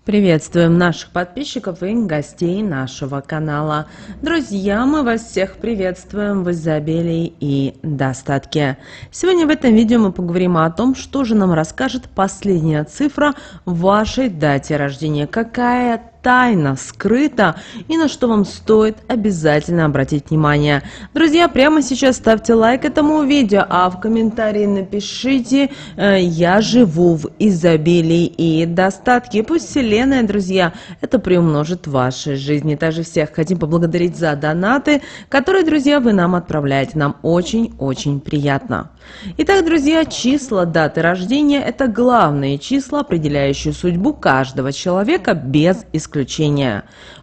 Приветствуем наших подписчиков и гостей нашего канала. Друзья, мы вас всех приветствуем в изобилии и достатке. Сегодня в этом видео мы поговорим о том, что же нам расскажет последняя цифра в вашей дате рождения. Какая тайна скрыта и на что вам стоит обязательно обратить внимание. Друзья, прямо сейчас ставьте лайк этому видео, а в комментарии напишите «Я живу в изобилии и достатке». Пусть Вселенная, друзья, это приумножит в вашей жизни. Также всех хотим поблагодарить за донаты, которые, друзья, вы нам отправляете. Нам очень-очень приятно. Итак, друзья, числа даты рождения – это главные числа, определяющие судьбу каждого человека без исключения.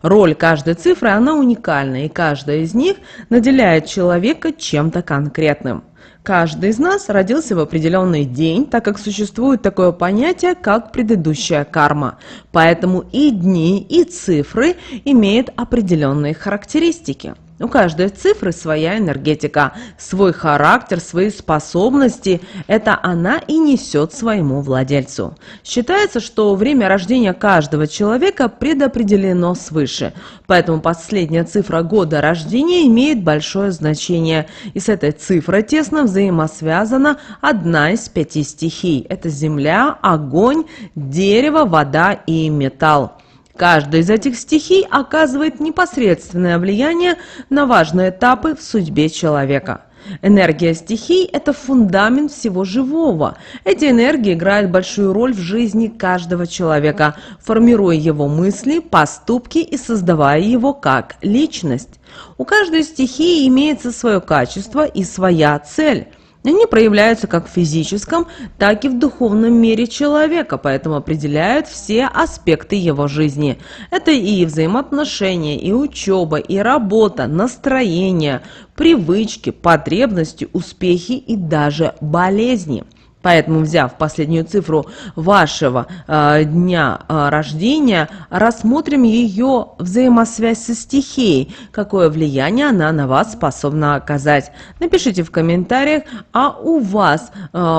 Роль каждой цифры, она уникальна, и каждая из них наделяет человека чем-то конкретным. Каждый из нас родился в определенный день, так как существует такое понятие, как предыдущая карма. Поэтому и дни, и цифры имеют определенные характеристики. У каждой цифры своя энергетика, свой характер, свои способности. Это она и несет своему владельцу. Считается, что время рождения каждого человека предопределено свыше. Поэтому последняя цифра года рождения имеет большое значение. И с этой цифрой тесно взаимосвязана одна из 5 стихий. Это земля, огонь, дерево, вода и металл. Каждая из этих стихий оказывает непосредственное влияние на важные этапы в судьбе человека. Энергия стихий – это фундамент всего живого. Эти энергии играют большую роль в жизни каждого человека, формируя его мысли, поступки и создавая его как личность. У каждой стихии имеется свое качество и своя цель. Они проявляются как в физическом, так и в духовном мире человека, поэтому определяют все аспекты его жизни. Это и взаимоотношения, и учеба, и работа, настроение, привычки, потребности, успехи и даже болезни. Поэтому, взяв последнюю цифру вашего дня рождения, рассмотрим ее взаимосвязь со стихией, какое влияние она на вас способна оказать. Напишите в комментариях, а у вас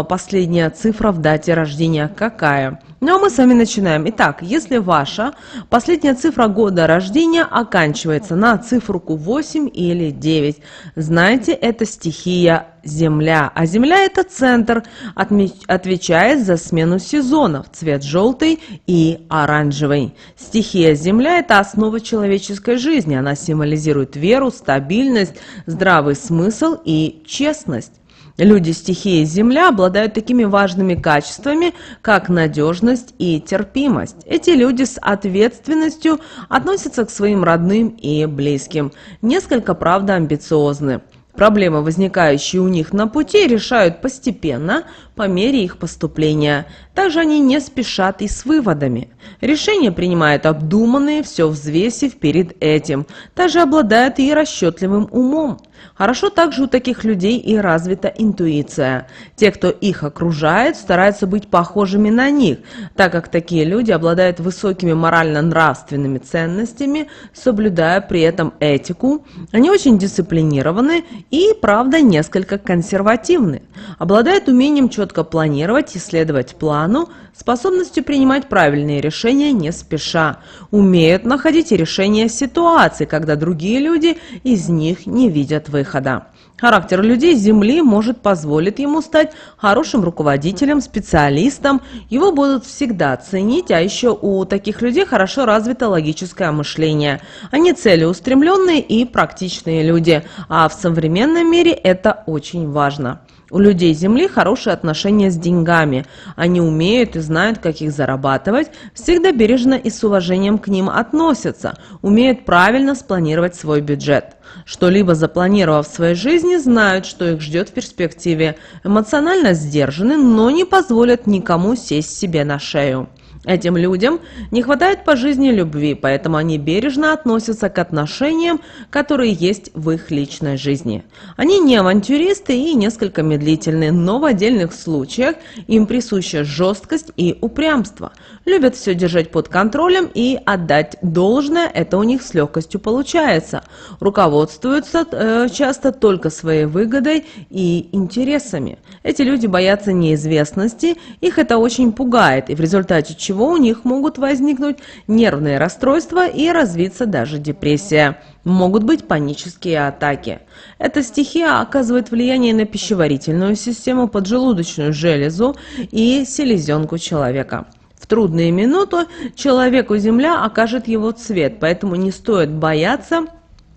последняя цифра в дате рождения какая? Ну а мы с вами начинаем. Итак, если ваша последняя цифра года рождения оканчивается на циферку 8 или 9, знаете, это стихия Земля. А Земля – это центр, отвечает за смену сезонов, цвет желтый и оранжевый. Стихия Земля – это основа человеческой жизни. Она символизирует веру, стабильность, здравый смысл и честность. Люди стихии Земля обладают такими важными качествами, как надежность и терпимость. Эти люди с ответственностью относятся к своим родным и близким. Несколько, правда, амбициозны. Проблемы, возникающие у них на пути, решают постепенно, по мере их поступления. Также они не спешат и с выводами. Решения принимают обдуманные, все взвесив перед этим. Также обладают и расчетливым умом. Хорошо также у таких людей и развита интуиция. Те, кто их окружает, стараются быть похожими на них, так как такие люди обладают высокими морально-нравственными ценностями, соблюдая при этом этику. Они очень дисциплинированы и, правда, несколько консервативны. Обладают умением четко планировать и следовать плану, способностью принимать правильные решения не спеша. Умеют находить решения ситуаций, когда другие люди из них не видят выхода. Характер людей Земли может позволить ему стать хорошим руководителем, специалистом. Его будут всегда ценить, а еще у таких людей хорошо развито логическое мышление. Они целеустремленные и практичные люди, а в современном мире это очень важно. У людей Земли хорошие отношения с деньгами. Они умеют и знают, как их зарабатывать, всегда бережно и с уважением к ним относятся, умеют правильно спланировать свой бюджет. Что-либо запланировав в своей жизни, знают, что их ждет в перспективе. Эмоционально сдержаны, но не позволят никому сесть себе на шею. Этим людям не хватает по жизни любви, поэтому они бережно относятся к отношениям, которые есть в их личной жизни. Они не авантюристы и несколько медлительны, но в отдельных случаях им присуща жесткость и упрямство. Любят все держать под контролем и отдать должное, это у них с легкостью получается. Руководствуются часто только своей выгодой и интересами. Эти люди боятся неизвестности, их это очень пугает, и в результате чего чего у них могут возникнуть нервные расстройства и развиться даже депрессия. Могут быть панические атаки. Эта стихия оказывает влияние на пищеварительную систему, поджелудочную железу и селезенку человека. В трудные минуты человеку Земля окажет его цвет, поэтому не стоит бояться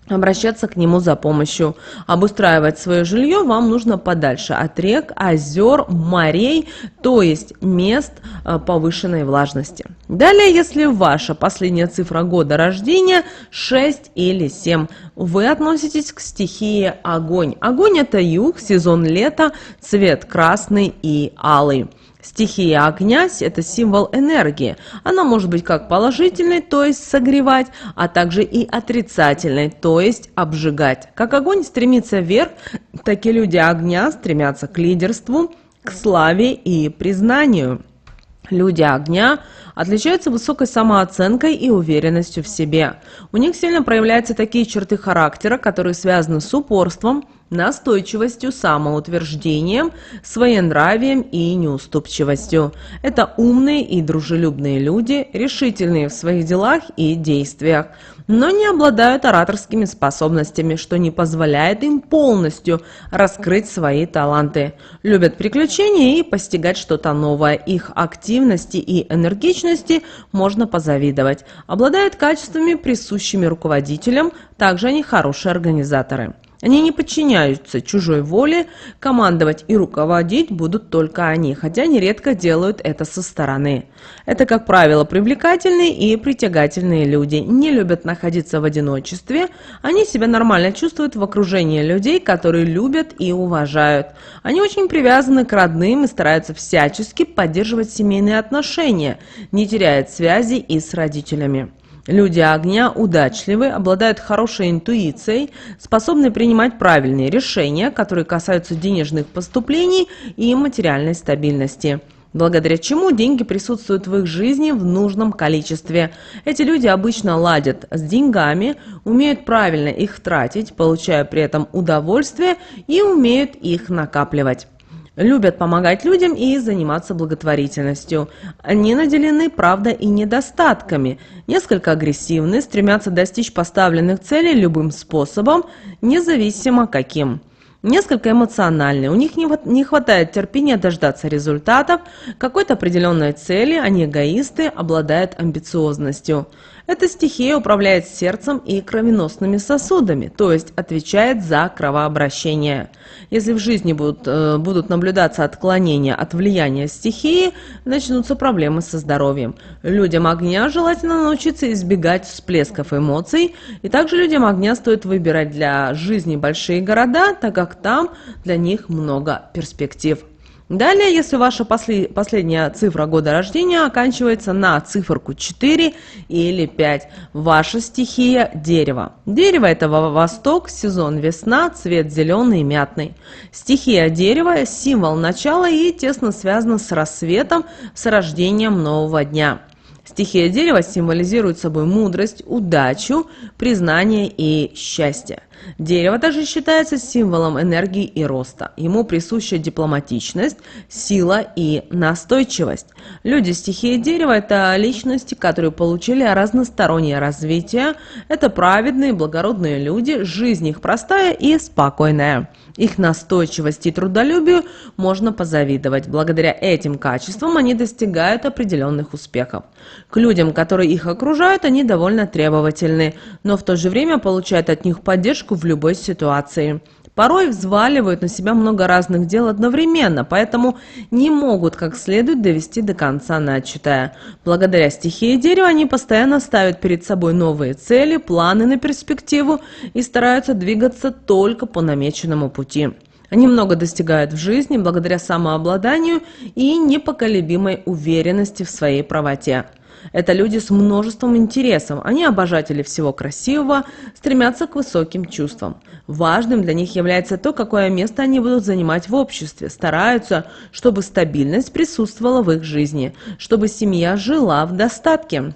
обращаться к нему за помощью. Обустраивать свое жилье вам нужно подальше от рек, озер, морей, то есть мест повышенной влажности. Далее, если ваша последняя цифра года рождения 6 или 7, вы относитесь к стихии огонь. Огонь – это юг, сезон лета, цвет красный и алый. Стихия огня – это символ энергии. Она может быть как положительной, то есть согревать, а также и отрицательной, то есть обжигать. Как огонь стремится вверх, так и люди огня стремятся к лидерству, к славе и признанию. Люди огня отличаются высокой самооценкой и уверенностью в себе. У них сильно проявляются такие черты характера, которые связаны с упорством, настойчивостью, самоутверждением, своенравием и неуступчивостью. Это умные и дружелюбные люди, решительные в своих делах и действиях, но не обладают ораторскими способностями, что не позволяет им полностью раскрыть свои таланты. Любят приключения и постигать что-то новое. Их активности и энергичности можно позавидовать. Обладают качествами, присущими руководителям, также они хорошие организаторы. Они не подчиняются чужой воле, командовать и руководить будут только они, хотя нередко делают это со стороны. Это, как правило, привлекательные и притягательные люди, не любят находиться в одиночестве, они себя нормально чувствуют в окружении людей, которые любят и уважают. Они очень привязаны к родным и стараются всячески поддерживать семейные отношения, не теряют связи и с родителями. Люди огня удачливы, обладают хорошей интуицией, способны принимать правильные решения, которые касаются денежных поступлений и материальной стабильности, благодаря чему деньги присутствуют в их жизни в нужном количестве. Эти люди обычно ладят с деньгами, умеют правильно их тратить, получая при этом удовольствие, и умеют их накапливать. Любят помогать людям и заниматься благотворительностью. Они наделены, правда, и недостатками. Несколько агрессивны, стремятся достичь поставленных целей любым способом, независимо каким. Несколько эмоциональны, у них не хватает терпения дождаться результатов, какой-то определенной цели, они эгоисты, обладают амбициозностью. Эта стихия управляет сердцем и кровеносными сосудами, то есть отвечает за кровообращение. Если в жизни будут наблюдаться отклонения от влияния стихии, начнутся проблемы со здоровьем. Людям огня желательно научиться избегать всплесков эмоций, и также людям огня стоит выбирать для жизни большие города, так как там для них много перспектив. Далее, если ваша последняя цифра года рождения оканчивается на циферку 4 или 5, ваша стихия – дерево. Дерево – это восток, сезон весна, цвет зеленый и мятный. Стихия дерева – символ начала и тесно связана с рассветом, с рождением нового дня. Стихия дерева символизирует собой мудрость, удачу, признание и счастье. Дерево также считается символом энергии и роста. Ему присуща дипломатичность, сила и настойчивость. Люди стихии дерева – это личности, которые получили разностороннее развитие. Это праведные, благородные люди, жизнь их простая и спокойная. Их настойчивости и трудолюбию можно позавидовать. Благодаря этим качествам они достигают определенных успехов. К людям, которые их окружают, они довольно требовательны, но в то же время получают от них поддержку в любой ситуации. Порой взваливают на себя много разных дел одновременно, поэтому не могут как следует довести до конца начатое. Благодаря стихии дерева они постоянно ставят перед собой новые цели, планы на перспективу и стараются двигаться только по намеченному пути. Они много достигают в жизни благодаря самообладанию и непоколебимой уверенности в своей правоте. Это люди с множеством интересов, они обожатели всего красивого, стремятся к высоким чувствам. Важным для них является то, какое место они будут занимать в обществе, стараются, чтобы стабильность присутствовала в их жизни, чтобы семья жила в достатке.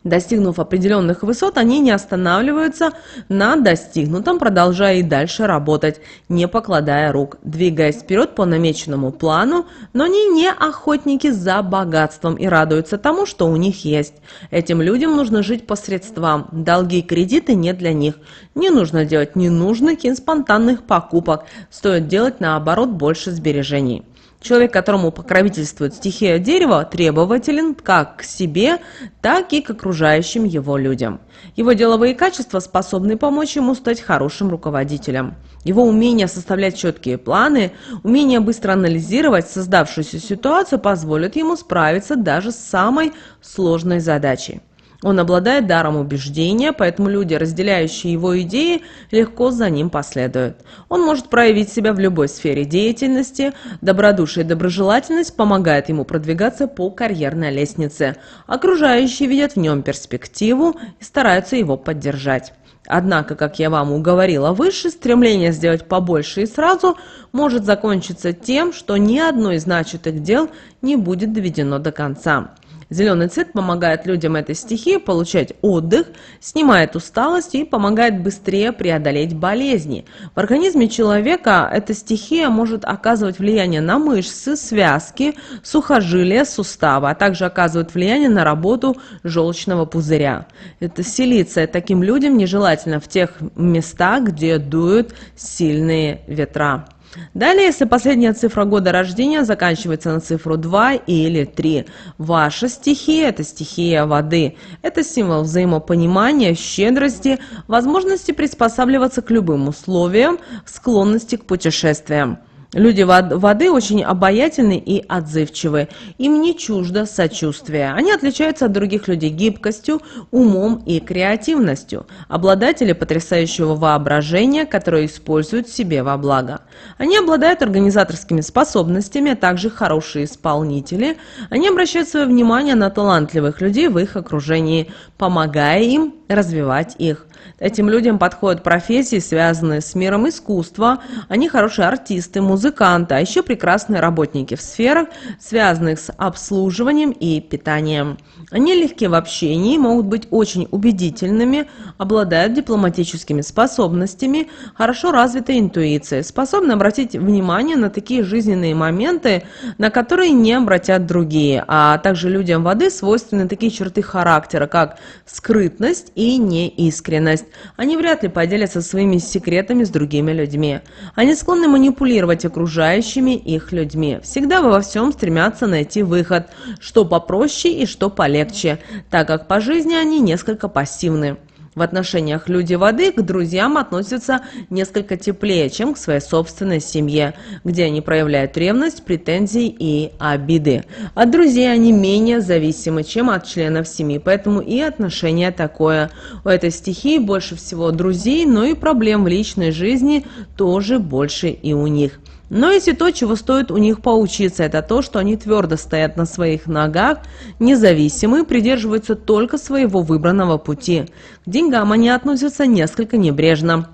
Достигнув определенных высот, они не останавливаются на достигнутом, продолжая и дальше работать, не покладая рук, двигаясь вперед по намеченному плану, но они не охотники за богатством и радуются тому, что у них есть. Этим людям нужно жить по средствам, долги и кредиты не для них. Не нужно делать ненужных и спонтанных покупок, стоит делать наоборот больше сбережений. Человек, которому покровительствует стихия дерева, требователен как к себе, так и к окружающим его людям. Его деловые качества способны помочь ему стать хорошим руководителем. Его умение составлять четкие планы, умение быстро анализировать создавшуюся ситуацию позволят ему справиться даже с самой сложной задачей. Он обладает даром убеждения, поэтому люди, разделяющие его идеи, легко за ним последуют. Он может проявить себя в любой сфере деятельности. Добродушие и доброжелательность помогают ему продвигаться по карьерной лестнице. Окружающие видят в нем перспективу и стараются его поддержать. Однако, как я вам уговорила выше, стремление сделать побольше и сразу может закончиться тем, что ни одно из начатых дел не будет доведено до конца. Зеленый цвет помогает людям этой стихии получать отдых, снимает усталость и помогает быстрее преодолеть болезни. В организме человека эта стихия может оказывать влияние на мышцы, связки, сухожилия, суставы, а также оказывает влияние на работу желчного пузыря. Это силиция таким людям нежелательно в тех местах, где дуют сильные ветра. Далее, если последняя цифра года рождения заканчивается на цифру 2 или 3, ваша стихия – это стихия воды. Это символ взаимопонимания, щедрости, возможности приспосабливаться к любым условиям, склонности к путешествиям. Люди воды очень обаятельны и отзывчивы. Им не чуждо сочувствие. Они отличаются от других людей гибкостью, умом и креативностью. Обладатели потрясающего воображения, которое используют себе во благо. Они обладают организаторскими способностями, а также хорошие исполнители. Они обращают свое внимание на талантливых людей в их окружении, помогая им развивать их. Этим людям подходят профессии, связанные с миром искусства. Они хорошие артисты, музыканты, а еще прекрасные работники в сферах, связанных с обслуживанием и питанием. Они легки в общении, могут быть очень убедительными, обладают дипломатическими способностями, хорошо развитой интуицией, способны обратить внимание на такие жизненные моменты, на которые не обратят другие, а также людям воды свойственны такие черты характера, как скрытность и неискренность. Они вряд ли поделятся своими секретами с другими людьми. Они склонны манипулировать окружающими их людьми. Всегда во всем стремятся найти выход, что попроще и что полегче, так как по жизни они несколько пассивны. В отношениях люди воды к друзьям относятся несколько теплее, чем к своей собственной семье, где они проявляют ревность, претензии и обиды. От друзей они менее зависимы, чем от членов семьи, поэтому и отношение такое. У этой стихии больше всего друзей, но и проблем в личной жизни тоже больше и у них. Но если то, чего стоит у них поучиться, это то, что они твердо стоят на своих ногах, независимы, придерживаются только своего выбранного пути. К деньгам они относятся несколько небрежно.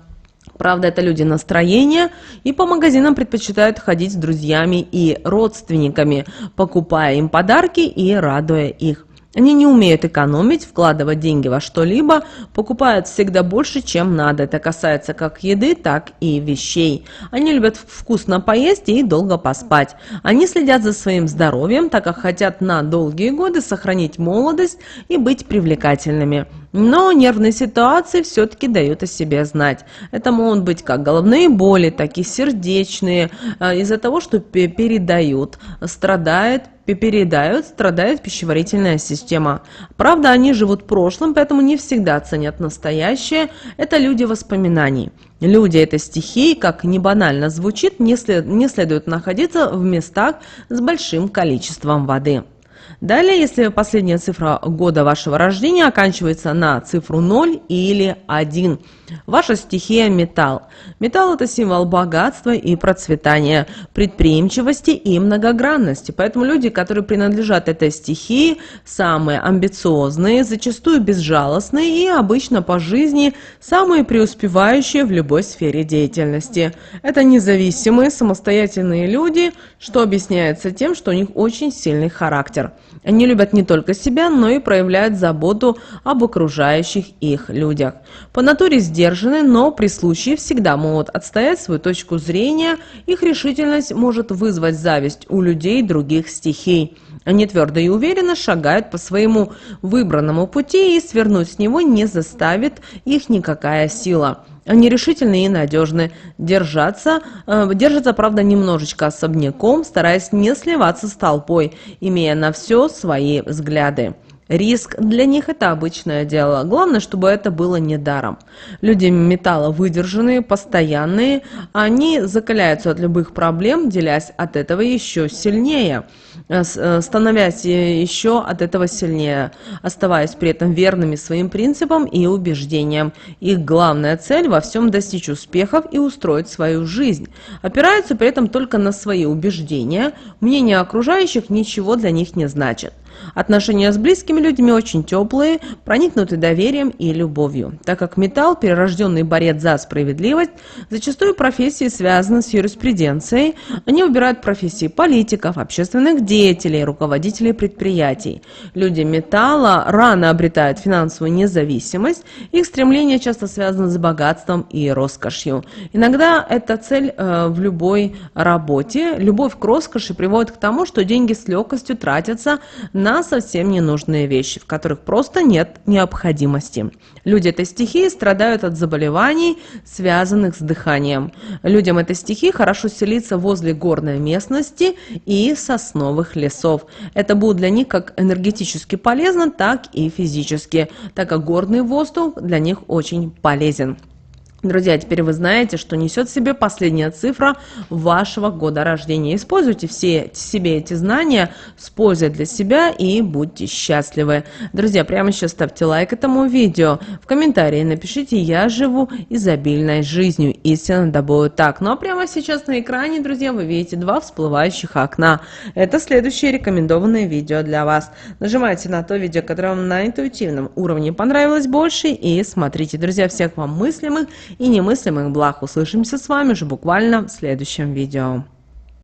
Правда, это люди настроения и по магазинам предпочитают ходить с друзьями и родственниками, покупая им подарки и радуя их. Они не умеют экономить, вкладывать деньги во что-либо, покупают всегда больше, чем надо. Это касается как еды, так и вещей. Они любят вкусно поесть и долго поспать. Они следят за своим здоровьем, так как хотят на долгие годы сохранить молодость и быть привлекательными. Но нервные ситуации все-таки дают о себе знать. Это могут быть как головные боли, так и сердечные, из-за того, что страдает пищеварительная система. Правда, они живут прошлым, поэтому не всегда ценят настоящее. Это люди воспоминаний. Люди этой стихии, как ни банально звучит, не следует находиться в местах с большим количеством воды. Далее, если последняя цифра года вашего рождения оканчивается на цифру 0 или 1, ваша стихия – металл. Металл – это символ богатства и процветания, предприимчивости и многогранности. Поэтому люди, которые принадлежат этой стихии, самые амбициозные, зачастую безжалостные и обычно по жизни самые преуспевающие в любой сфере деятельности. Это независимые, самостоятельные люди, что объясняется тем, что у них очень сильный характер. Они любят не только себя, но и проявляют заботу об окружающих их людях. По натуре сдержаны, но при случае всегда могут отстоять свою точку зрения. Их решительность может вызвать зависть у людей других стихий. Они твердо и уверенно шагают по своему выбранному пути, и свернуть с него не заставит их никакая сила. Они решительны и надежны, держатся, правда, немножечко особняком, стараясь не сливаться с толпой, имея на все свои взгляды. Риск для них – это обычное дело. Главное, чтобы это было не даром. Люди металла выдержанные, постоянные, они закаляются от любых проблем, делясь от этого еще сильнее, становясь еще от этого сильнее, оставаясь при этом верными своим принципам и убеждениям. Их главная цель – во всем достичь успехов и устроить свою жизнь. Опираются при этом только на свои убеждения, мнение окружающих ничего для них не значит. Отношения с близкими людьми очень теплые, проникнуты доверием и любовью. Так как металл, перерожденный борец за справедливость, зачастую профессии связаны с юриспруденцией, они выбирают профессии политиков, общественных деятелей, руководителей предприятий. Люди металла рано обретают финансовую независимость, их стремление часто связано с богатством и роскошью. Иногда это цель в любой работе. Любовь к роскоши приводит к тому, что деньги с легкостью тратятся на совсем ненужные вещи, в которых просто нет необходимости. Люди этой стихии страдают от заболеваний, связанных с дыханием. Людям этой стихии хорошо селиться возле горной местности и сосновых лесов. Это будет для них как энергетически полезно, так и физически, так как горный воздух для них очень полезен. Друзья, теперь вы знаете, что несет в себе последняя цифра вашего года рождения. Используйте все себе эти знания с пользой для себя и будьте счастливы. Друзья, прямо сейчас ставьте лайк этому видео. В комментарии напишите: «Я живу изобильной жизнью. Истинно да будет так». Ну а прямо сейчас на экране, друзья, вы видите 2 всплывающих окна. Это следующее рекомендованное видео для вас. Нажимайте на то видео, которое вам на интуитивном уровне понравилось больше, и смотрите. Друзья, всех вам мыслимых и немыслимых благ. Услышимся с вами уже буквально в следующем видео.